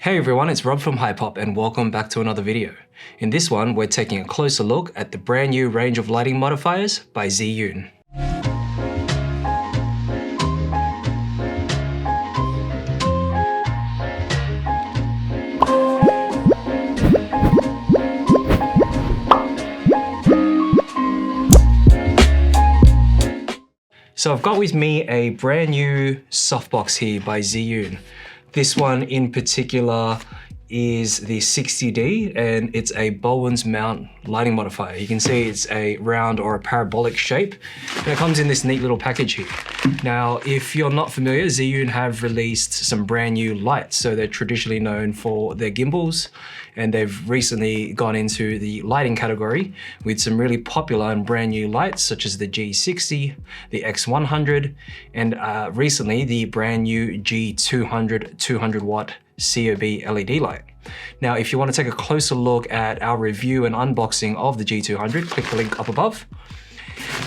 Hey everyone, it's Rob from Hypop and welcome back to another video. In this one, we're taking a closer look at the brand new range of lighting modifiers by Zhiyun. So I've got with me a brand new softbox here by Zhiyun. This one in particular is the 60D and it's a Bowens Mount lighting modifier. You can see it's a round or a parabolic shape and it comes in this neat little package here. Now, if you're not familiar, Zhiyun have released some brand new lights. So they're traditionally known for their gimbals and they've recently gone into the lighting category with some really popular and brand new lights such as the G60, the X100, and recently the brand new G200 200 watt COB LED light. Now, if you want to take a closer look at our review and unboxing of the G200, click the link up above.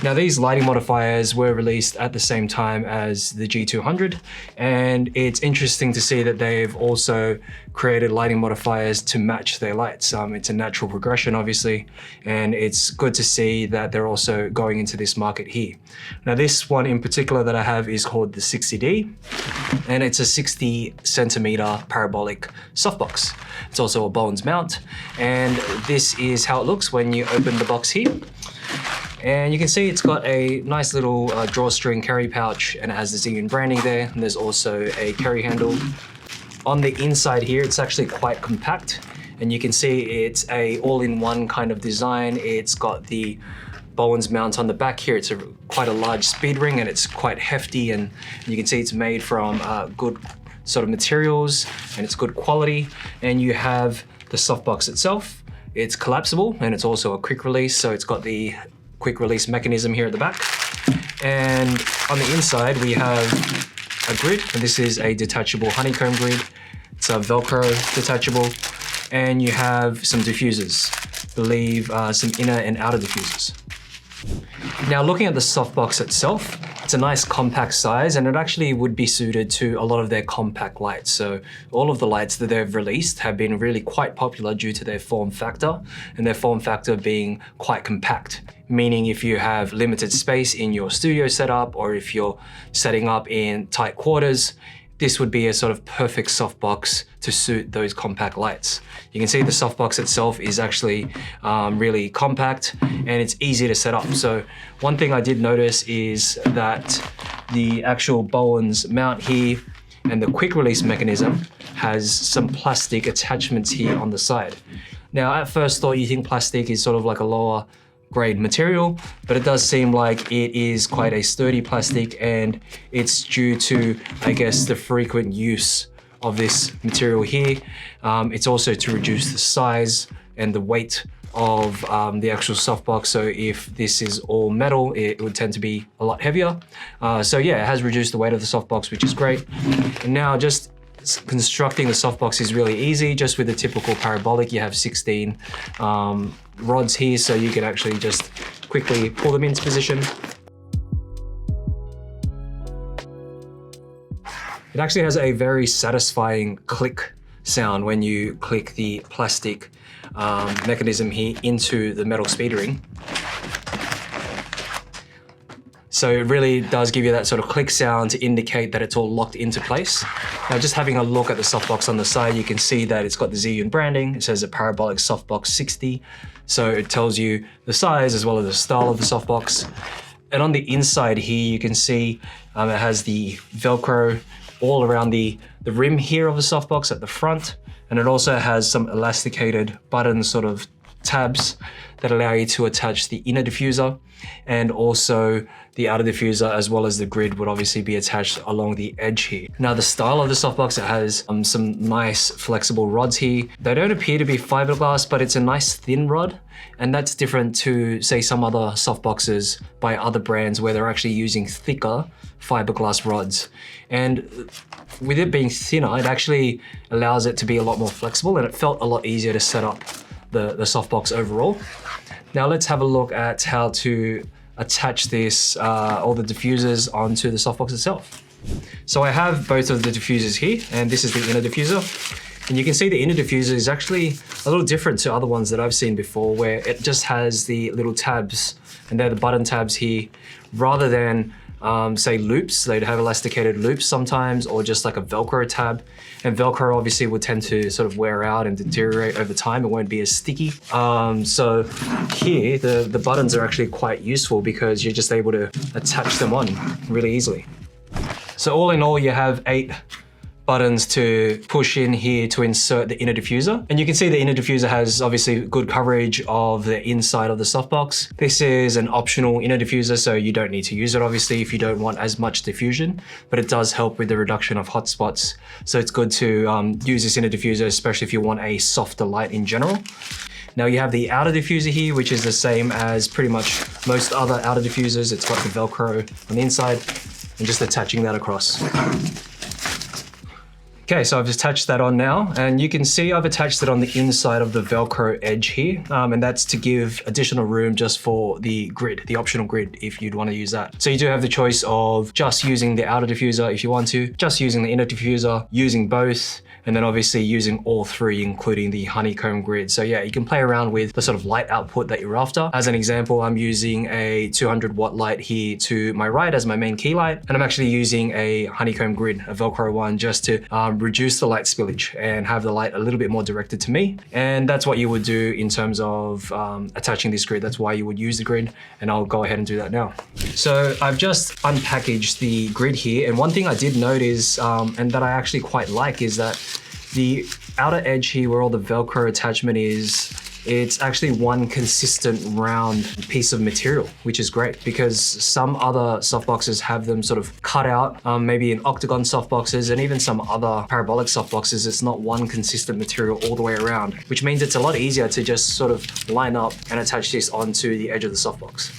Now, these lighting modifiers were released at the same time as the G200, and it's interesting to see that they've also created lighting modifiers to match their lights. It's a natural progression, obviously, and it's good to see that they're also going into this market here. Now, this one in particular that I have is called the 60D, and it's a 60 centimeter parabolic softbox. It's also a Bowens Mount, and this is how it looks when you open the box here. And you can see it's got a nice little drawstring carry pouch and it has the Zhiyun branding there. And there's also a carry handle. On the inside here, it's actually quite compact. And you can see it's a all-in-one kind of design. It's got the Bowens mount on the back here. It's quite a large speed ring and it's quite hefty. And you can see it's made from good sort of materials and it's good quality. And you have the softbox itself. It's collapsible and it's also a quick release. So it's got the quick release mechanism here at the back. And on the inside, we have a grid, and this is a detachable honeycomb grid. It's a Velcro detachable, and you have some diffusers, I believe some inner and outer diffusers. Now, looking at the softbox itself, it's a nice compact size and it actually would be suited to a lot of their compact lights. So all of the lights that they've released have been really quite popular due to their form factor, and their form factor being quite compact. Meaning if you have limited space in your studio setup or if you're setting up in tight quarters, this would be a sort of perfect softbox to suit those compact lights. You can see the softbox itself is actually really compact and it's easy to set up. So one thing I did notice is that the actual Bowens mount here and the quick release mechanism has some plastic attachments here on the side. Now, at first thought, you think plastic is sort of like a lower grade material, but it does seem like it is quite a sturdy plastic, and it's due to, I guess, the frequent use of this material here. It's also to reduce the size and the weight of the actual softbox. So if this is all metal, it would tend to be a lot heavier. So yeah, it has reduced the weight of the softbox, which is great. And now just constructing the softbox is really easy. Just with the typical parabolic, you have 16 rods here, so you can actually just quickly pull them into position. It actually has a very satisfying click sound when you click the plastic mechanism here into the metal speed ring. So it really does give you that sort of click sound to indicate that it's all locked into place. Now, just having a look at the softbox on the side, you can see that it's got the Zhiyun branding. It says a Parabolic Softbox 60. So it tells you the size as well as the style of the softbox. And on the inside here, you can see it has the Velcro all around the rim here of the softbox at the front. And it also has some elasticated button sort of tabs that allow you to attach the inner diffuser, and also the outer diffuser as well as the grid would obviously be attached along the edge here. Now, the style of the softbox, it has some nice flexible rods here. They don't appear to be fiberglass, but it's a nice thin rod, and that's different to, say, some other softboxes by other brands where they're actually using thicker fiberglass rods. And with it being thinner, it actually allows it to be a lot more flexible, and it felt a lot easier to set up the softbox overall. Now let's have a look at how to attach this, all the diffusers onto the softbox itself. So I have both of the diffusers here, and this is the inner diffuser. And you can see the inner diffuser is actually a little different to other ones that I've seen before, where it just has the little tabs, and they're the button tabs here, rather than say loops. They'd have elasticated loops sometimes, or just like a Velcro tab. And Velcro obviously would tend to sort of wear out and deteriorate over time. It won't be as sticky. So here, the buttons are actually quite useful because you're just able to attach them on really easily. So all in all, you have 8 buttons to push in here to insert the inner diffuser. And you can see the inner diffuser has obviously good coverage of the inside of the softbox. This is an optional inner diffuser, so you don't need to use it obviously if you don't want as much diffusion, but it does help with the reduction of hotspots. So it's good to use this inner diffuser, especially if you want a softer light in general. Now you have the outer diffuser here, which is the same as pretty much most other outer diffusers. It's got the Velcro on the inside and just attaching that across. Okay, so I've attached that on now, and you can see I've attached it on the inside of the Velcro edge here, and that's to give additional room just for the grid, the optional grid, if you'd want to use that. So you do have the choice of just using the outer diffuser if you want to, just using the inner diffuser, using both, and then obviously using all 3, including the honeycomb grid. So yeah, you can play around with the sort of light output that you're after. As an example, I'm using a 200 watt light here to my right as my main key light, and I'm actually using a honeycomb grid, a Velcro one, just to reduce the light spillage and have the light a little bit more directed to me. And that's what you would do in terms of attaching this grid. That's why you would use the grid, and I'll go ahead and do that now. So I've just unpackaged the grid here, and one thing I did notice, and that I actually quite like, is that the outer edge here where all the Velcro attachment is, it's actually one consistent round piece of material, which is great because some other softboxes have them sort of cut out, maybe in octagon softboxes and even some other parabolic softboxes, it's not one consistent material all the way around, which means it's a lot easier to just sort of line up and attach this onto the edge of the softbox.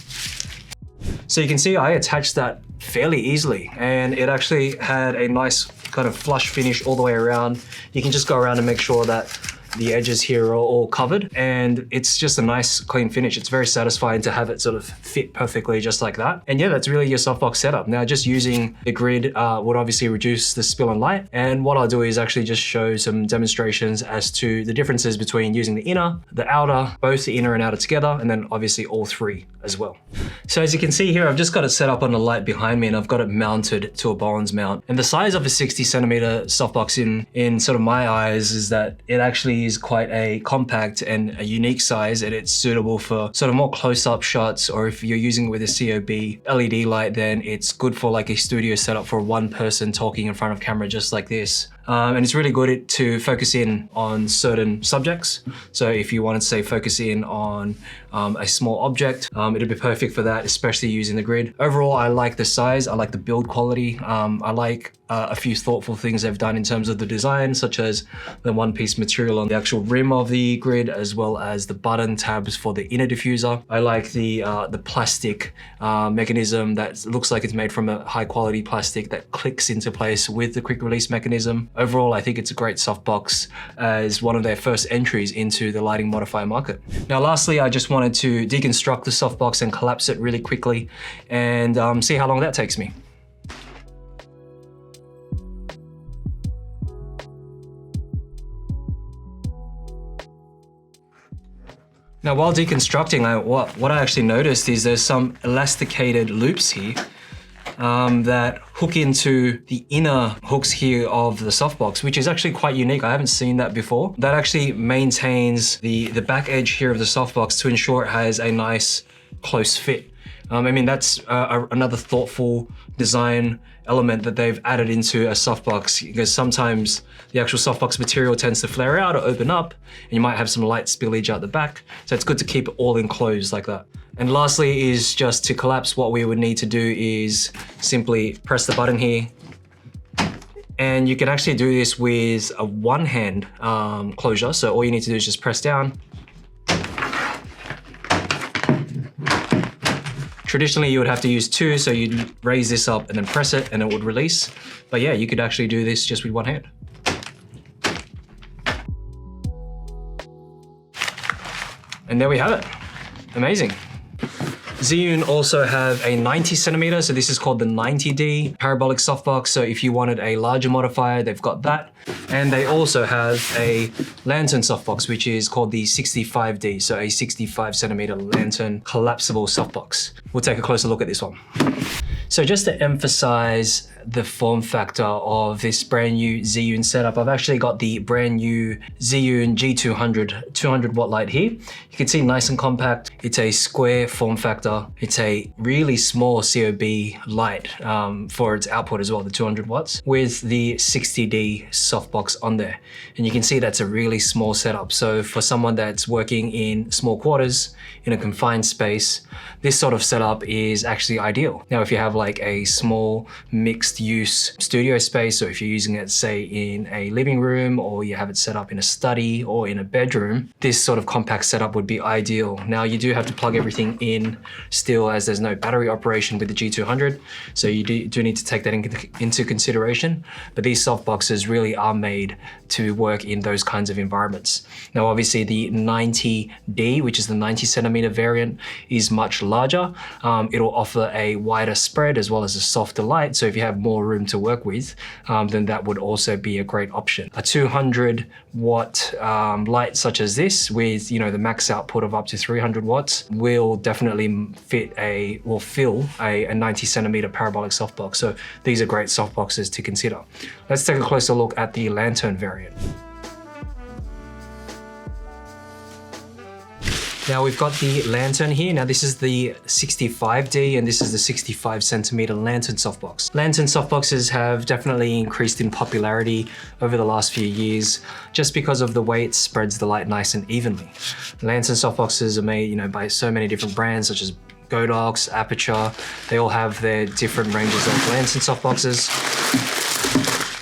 So you can see I attached that fairly easily, and it actually had a nice kind of flush finish all the way around. You can just go around and make sure that the edges here are all covered, and it's just a nice clean finish. It's very satisfying to have it sort of fit perfectly just like that. And yeah, that's really your softbox setup. Now just using the grid would obviously reduce the spill and light, and what I'll do is actually just show some demonstrations as to the differences between using the inner, the outer, both the inner and outer together, and then obviously all 3 as well. So as you can see here, I've just got it set up on the light behind me, and I've got it mounted to a Bowens mount. And the size of a 60 centimeter softbox in sort of my eyes is that it actually is quite a compact and a unique size, and it's suitable for sort of more close-up shots, or if you're using it with a COB LED light, then it's good for like a studio setup for one person talking in front of camera just like this. And it's really good to focus in on certain subjects. So if you wanted to say focus in on a small object, it'd be perfect for that, especially using the grid. Overall, I like the size, I like the build quality. I like a few thoughtful things they've done in terms of the design, such as the one-piece material on the actual rim of the grid, as well as the button tabs for the inner diffuser. I like the plastic mechanism that looks like it's made from a high-quality plastic that clicks into place with the quick release mechanism. Overall, I think it's a great softbox as one of their first entries into the lighting modifier market. Now, lastly, I just wanted to deconstruct the softbox and collapse it really quickly and see how long that takes me. Now, while deconstructing, what I actually noticed is there's some elasticated loops here that hook into the inner hooks here of the softbox, which is actually quite unique. I haven't seen that before. That actually maintains the back edge here of the softbox to ensure it has a nice close fit. I mean, that's another thoughtful design element that they've added into a softbox, because sometimes the actual softbox material tends to flare out or open up, and you might have some light spillage out the back. So it's good to keep it all enclosed like that. And lastly is just to collapse, what we would need to do is simply press the button here. And you can actually do this with a one-hand closure. So all you need to do is just press down. Traditionally, you would have to use 2, so you'd raise this up and then press it and it would release. But yeah, you could actually do this just with one hand. And there we have it. Amazing. Zhiyun also have a 90 centimeter, so this is called the 90D Parabolic Softbox. So if you wanted a larger modifier, they've got that. And they also have a Lantern Softbox, which is called the 65D, so a 65 centimeter Lantern Collapsible Softbox. We'll take a closer look at this one. So just to emphasize the form factor of this brand new Zhiyun setup, I've actually got the brand new Zhiyun G200 200 watt light here. You can see nice and compact. It's a square form factor. It's a really small COB light for its output as well, the 200 watts, with the 60D softbox on there. And you can see that's a really small setup. So for someone that's working in small quarters, in a confined space, this sort of setup is actually ideal. Now, if you have like a small mixed use studio space, or if you're using it, say, in a living room, or you have it set up in a study or in a bedroom, this sort of compact setup would be ideal. Now, you do have to plug everything in still, as there's no battery operation with the G200. So you do need to take that into consideration. But these softboxes really are made to work in those kinds of environments. Now, obviously the 90D, which is the 90 centimeter variant, is much larger. It'll offer a wider spread as well as a softer light. So if you have more room to work with, then that would also be a great option. A 200 watt light such as this, with the max output of up to 300 watts, will definitely fill a 90 centimeter parabolic softbox. So these are great softboxes to consider. Let's take a closer look at the Lantern variant. Now we've got the Lantern here. Now this is the 65D and this is the 65 centimeter Lantern Softbox. Lantern Softboxes have definitely increased in popularity over the last few years just because of the way it spreads the light nice and evenly. Lantern Softboxes are made, by so many different brands such as Godox, Aperture. They all have their different ranges of Lantern Softboxes.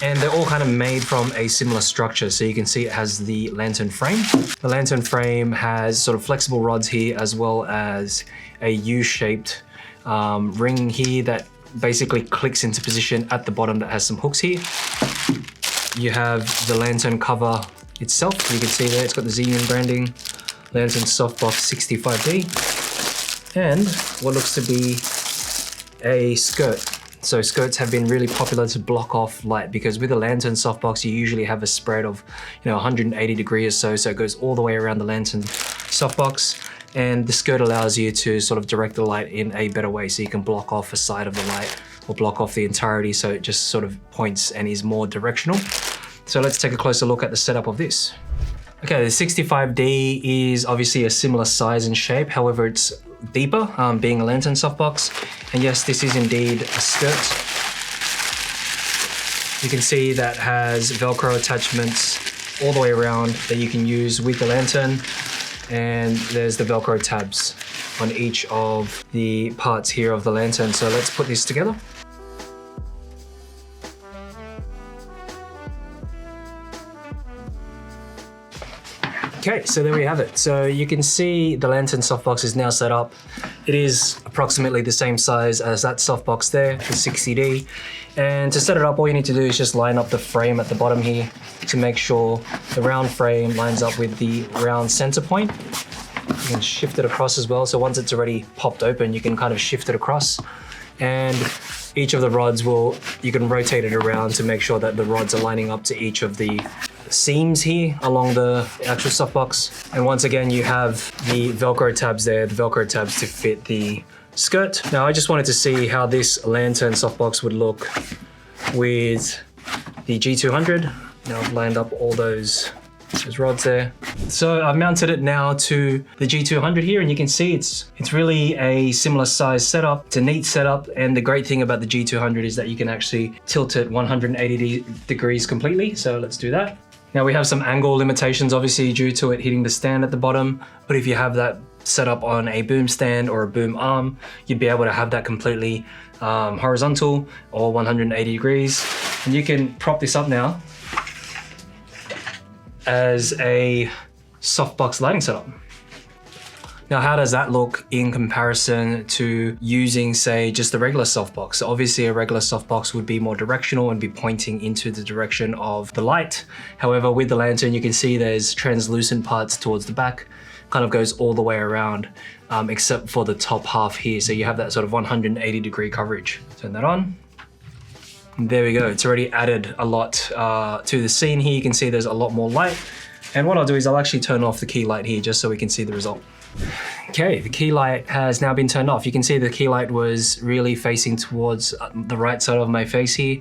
And they're all kind of made from a similar structure. So you can see it has the lantern frame. The lantern frame has sort of flexible rods here, as well as a U-shaped ring here that basically clicks into position at the bottom that has some hooks here. You have the lantern cover itself. You can see there, it's got the Zhiyun branding, Lantern Softbox 65D, and what looks to be a skirt. So skirts have been really popular to block off light, because with a Lantern Softbox, you usually have a spread of 180 degrees or so it goes all the way around the Lantern Softbox. And the skirt allows you to sort of direct the light in a better way, so you can block off a side of the light or block off the entirety, so it just sort of points and is more directional. So let's take a closer look at the setup of this. Okay, the 65D is obviously a similar size and shape, however it's deeper, being a Lantern Softbox. And yes, this is indeed a skirt. You can see that has Velcro attachments all the way around that you can use with the lantern. And there's the Velcro tabs on each of the parts here of the lantern. So let's put this together. Okay, so there we have it. So you can see the Lantern Softbox is now set up. It is approximately the same size as that softbox there, the 60D. And to set it up, all you need to do is just line up the frame at the bottom here to make sure the round frame lines up with the round center point. You can shift it across as well. So once it's already popped open, you can kind of shift it across. And each of the rods you can rotate it around to make sure that the rods are lining up to each of the seams here along the actual softbox. And once again, you have the Velcro tabs there, the Velcro tabs to fit the skirt. Now, I just wanted to see how this Lantern Softbox would look with the G200. Now I've lined up all those rods there. So I've mounted it now to the G200 here, and you can see it's really a similar size setup. It's a neat setup, and the great thing about the G200 is that you can actually tilt it 180 degrees completely. So let's do that. Now we have some angle limitations, obviously, due to it hitting the stand at the bottom, but if you have that set up on a boom stand or a boom arm, you'd be able to have that completely horizontal or 180 degrees. And you can prop this up now as a softbox lighting setup. Now, how does that look in comparison to using, say, just a regular softbox? So obviously, a regular softbox would be more directional and be pointing into the direction of the light. However, with the lantern, you can see there's translucent parts towards the back, kind of goes all the way around, except for the top half here. So you have that sort of 180 degree coverage. Turn that on. There we go. It's already added a lot to the scene here. You can see there's a lot more light. And what I'll do is I'll actually turn off the key light here just so we can see the result. Okay, the key light has now been turned off. You can see the key light was really facing towards the right side of my face here.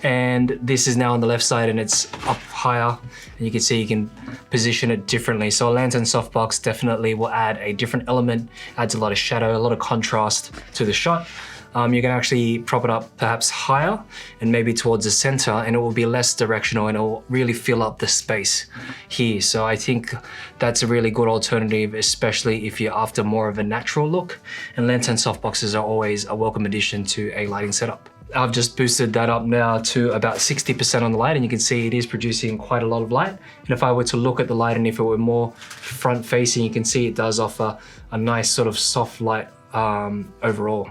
And this is now on the left side and it's up higher. And you can see you can position it differently. So a Lantern Softbox definitely will add a different element, adds a lot of shadow, a lot of contrast to the shot. You can actually prop it up perhaps higher and maybe towards the center, and it will be less directional and it will really fill up the space here. So I think that's a really good alternative, especially if you're after more of a natural look. And Lantern Softboxes are always a welcome addition to a lighting setup. I've just boosted that up now to about 60% on the light, and you can see it is producing quite a lot of light. And if I were to look at the light and if it were more front facing, you can see it does offer a nice sort of soft light overall.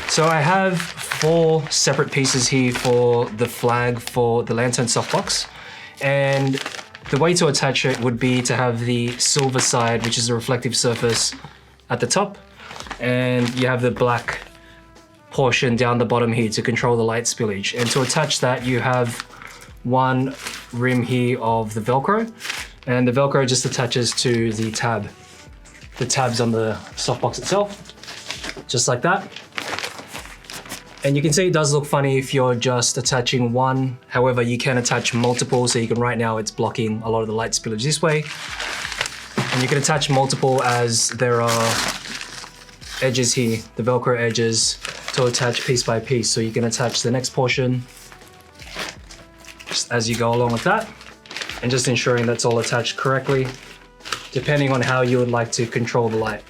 So I have 4 separate pieces here for the flag for the Lantern Softbox. And the way to attach it would be to have the silver side, which is a reflective surface at the top. And you have the black portion down the bottom here to control the light spillage. And to attach that, you have one rim here of the Velcro. And the Velcro just attaches to the tabs on the softbox itself, just like that. And you can see it does look funny if you're just attaching one. However, you can attach multiple. So you can, right now it's blocking a lot of the light spillage this way. And you can attach multiple as there are edges here, the Velcro edges, to attach piece by piece. So you can attach the next portion just as you go along with that. And just ensuring that's all attached correctly, depending on how you would like to control the light.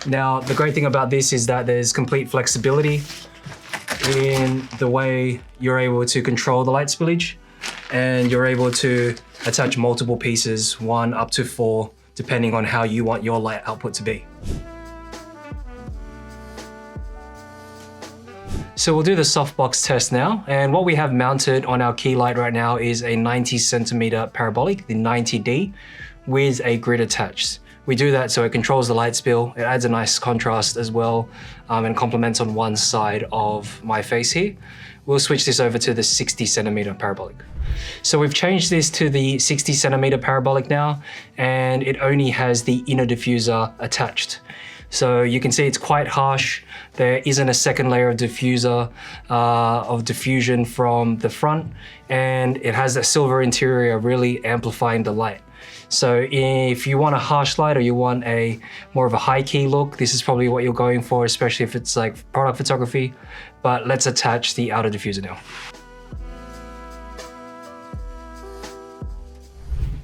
Now, the great thing about this is that there's complete flexibility in the way you're able to control the light spillage, and you're able to attach multiple pieces, 1 up to 4, depending on how you want your light output to be. So we'll do the softbox test now. And what we have mounted on our key light right now is a 90cm parabolic, the 90D, with a grid attached. We do that so it controls the light spill, it adds a nice contrast as well, and complements on one side of my face here. We'll switch this over to the 60cm parabolic. So we've changed this to the 60cm parabolic now, and it only has the inner diffuser attached. So you can see it's quite harsh. There isn't a second layer of diffusion from the front, and it has that silver interior really amplifying the light. So if you want a harsh light or you want a more of a high key look, this is probably what you're going for, especially if it's like product photography. But let's attach the outer diffuser now.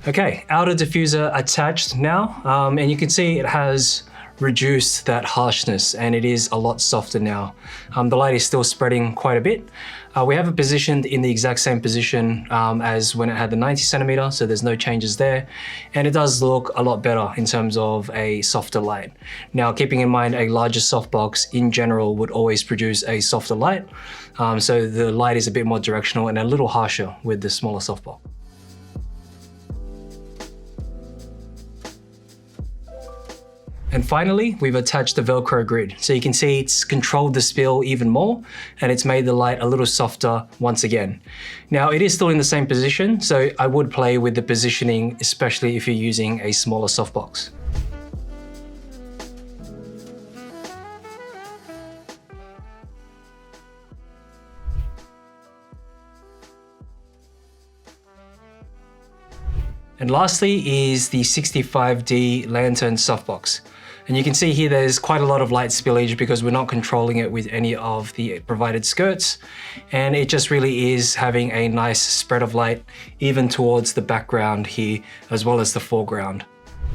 Okay, outer diffuser attached now, and you can see it has reduced that harshness and it is a lot softer now. The light is still spreading quite a bit. We have it positioned in the exact same position as when it had the 90cm, so there's no changes there. And it does look a lot better in terms of a softer light. Now, keeping in mind a larger softbox in general would always produce a softer light. So the light is a bit more directional and a little harsher with the smaller softbox. And finally, we've attached the Velcro grid. So you can see it's controlled the spill even more, and it's made the light a little softer once again. Now, it is still in the same position, so I would play with the positioning, especially if you're using a smaller softbox. And lastly is the 65D Lantern Softbox. And you can see here there's quite a lot of light spillage because we're not controlling it with any of the provided skirts. And it just really is having a nice spread of light even towards the background here as well as the foreground.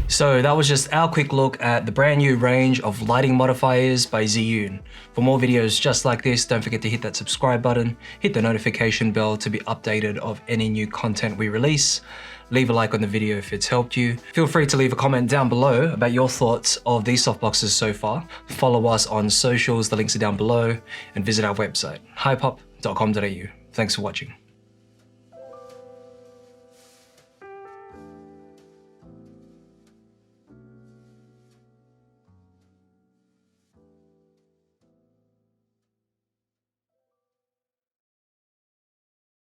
So that was just our quick look at the brand new range of lighting modifiers by Zhiyun. For more videos just like this, don't forget to hit that subscribe button, hit the notification bell to be updated of any new content we release. Leave a like on the video if it's helped you. Feel free to leave a comment down below about your thoughts of these softboxes so far. Follow us on socials, the links are down below, and visit our website, hypop.com.au. Thanks for watching.